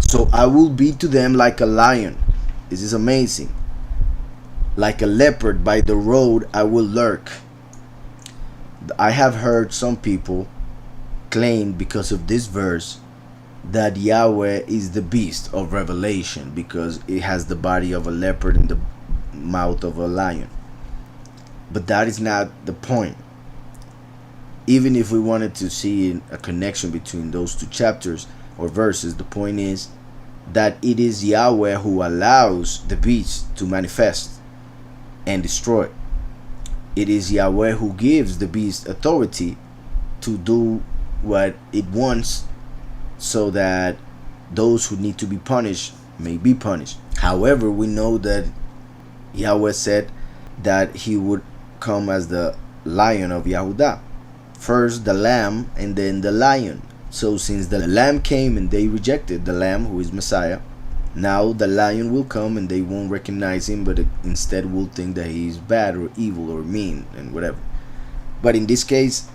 So I will be to them like a lion. This is amazing. Like a leopard by the road I will lurk. I have heard some people claim because of this verse that Yahweh is the beast of Revelation because it has the body of a leopard and the mouth of a lion. But that is not the point. Even if we wanted to see a connection between those two chapters or verses, the point is that it is Yahweh who allows the beast to manifest and destroy. It is Yahweh who gives the beast authority to do what it wants so that those who need to be punished may be punished. However, we know that Yahweh said that he would come as the lion of Yahudah. First the lamb and then the lion. So since the lamb came and they rejected the lamb, who is Messiah, now the lion will come and they won't recognize him, but instead will think that he is bad or evil or mean and whatever. But in this case,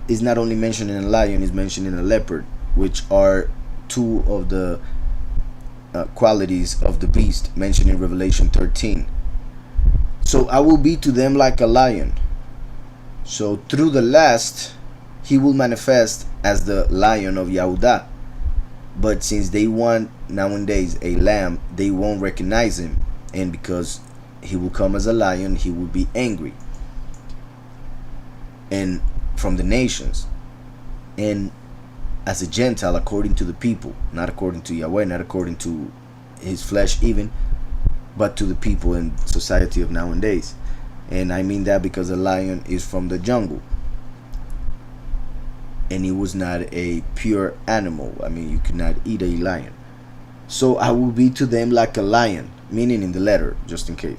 it's not only mentioned in a lion, it's mentioned in a leopard, which are two of the qualities of the beast mentioned in Revelation 13. So I will be to them like a lion. So through the last, he will manifest as the lion of Yahudah. But since they want nowadays a lamb, they won't recognize him. And because he will come as a lion, he will be angry. And from the nations. And as a Gentile, according to the people, not according to Yahweh, not according to his flesh even, but to the people in society of nowadays. And I mean that because a lion is from the jungle. And it was not a pure animal. I mean, you could not eat a lion. So I will be to them like a lion, meaning in the letter, just in case.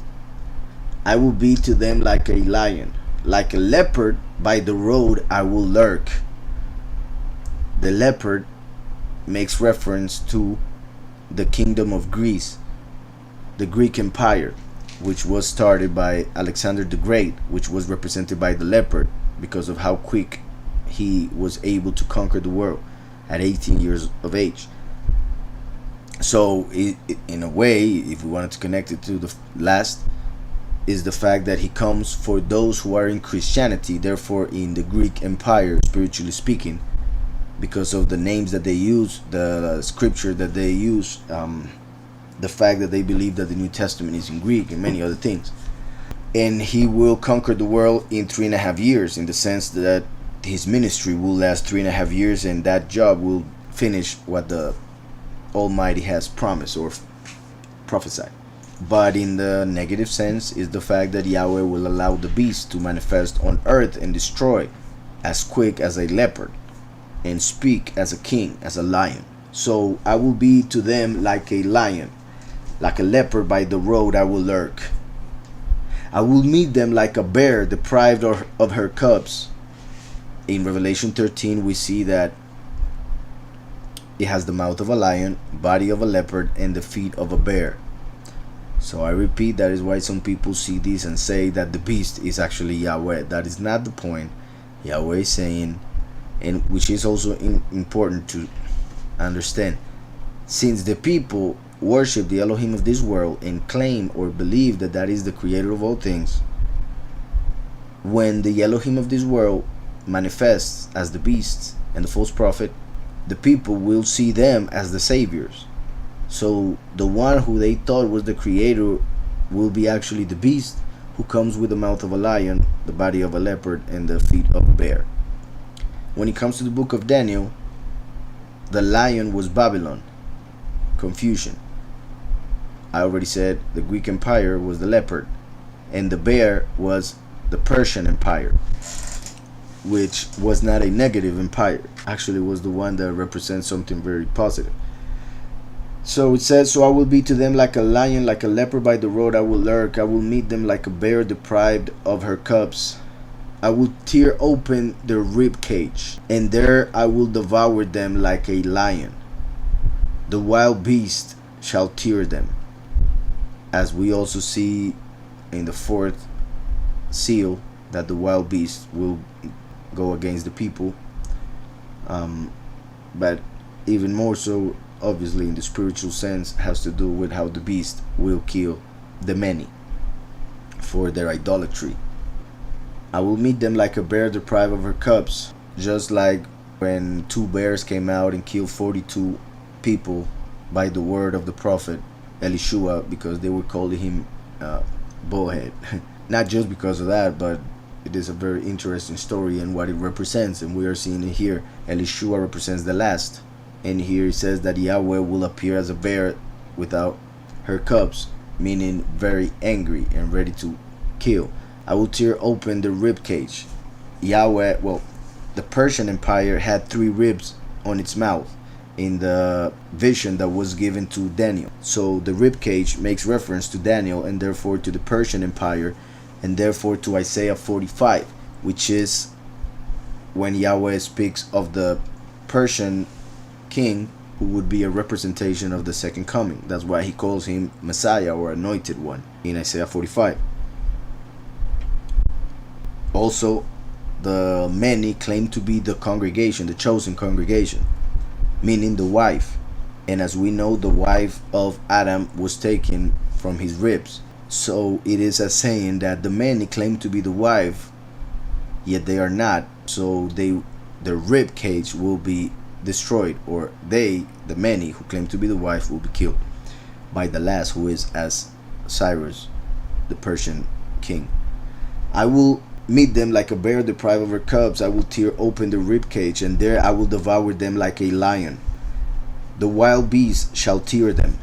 I will be to them like a lion. Like a leopard by the road I will lurk. The leopard makes reference to the kingdom of Greece, the Greek Empire, which was started by Alexander the Great, which was represented by the leopard because of how quick he was able to conquer the world at 18 years of age. So in a way, if we wanted to connect it to the last, is the fact that he comes for those who are in Christianity, therefore in the Greek Empire, spiritually speaking, because of the names that they use, the scripture that they use, the fact that they believe that the New Testament is in Greek and many other things. And he will conquer the world in 3.5 years, in the sense that his ministry will last 3.5 years, and that job will finish what the Almighty has promised or prophesied. But in the negative sense is the fact that Yahweh will allow the beast to manifest on earth and destroy as quick as a leopard and speak as a king, as a lion. So I will be to them like a lion, like a leopard by the road I will lurk. I will meet them like a bear deprived of her cubs. In Revelation 13 we see that it has the mouth of a lion, body of a leopard, and the feet of a bear. So I repeat, that is why some people see this and say that the beast is actually Yahweh. That is not the point. Yahweh is saying, and which is also important to understand, since the people worship the Elohim of this world and claim or believe that that is the creator of all things, when the Elohim of this world manifests as the beasts and the false prophet, the people will see them as the saviors. So the one who they thought was the creator will be actually the beast, who comes with the mouth of a lion, the body of a leopard, and the feet of a bear. When it comes to the book of Daniel, the lion was Babylon, confusion. I already said the Greek Empire was the leopard, and the bear was the Persian Empire, which was not a negative empire. Actually was the one that represents something very positive. So it says, so I will be to them like a lion, like a leopard by the road I will lurk. I will meet them like a bear deprived of her cubs. I will tear open their rib cage, and there I will devour them like a lion. The wild beast shall tear them. As we also see in the fourth seal, that the wild beast will go against the people. But even more so obviously in the spiritual sense has to do with how the beast will kill the many for their idolatry. I will meet them like a bear deprived of her cubs, just like when two bears came out and killed 42 people by the word of the prophet Yahushua, because they were calling him bullhead. Not just because of that, but it is a very interesting story and what it represents, and we are seeing it here. Yahushua represents the last, and here it says that Yahweh will appear as a bear without her cubs, meaning very angry and ready to kill. I will tear open the rib cage. Yahweh, well, the Persian Empire had 3 ribs on its mouth in the vision that was given to Daniel. So the rib cage makes reference to Daniel and therefore to the Persian Empire, and therefore to Isaiah 45, which is when Yahweh speaks of the Persian king who would be a representation of the second coming. That's why he calls him Messiah or Anointed One in Isaiah 45. Also, the many claim to be the congregation, the chosen congregation, meaning the wife. And as we know, the wife of Adam was taken from his ribs. So it is a saying that the many claim to be the wife, yet they are not. So their rib cage will be destroyed, or the many who claim to be the wife, will be killed by the last, who is as Cyrus, the Persian king. I will meet them like a bear deprived of her cubs. I will tear open the rib cage, and there I will devour them like a lion. The wild beasts shall tear them,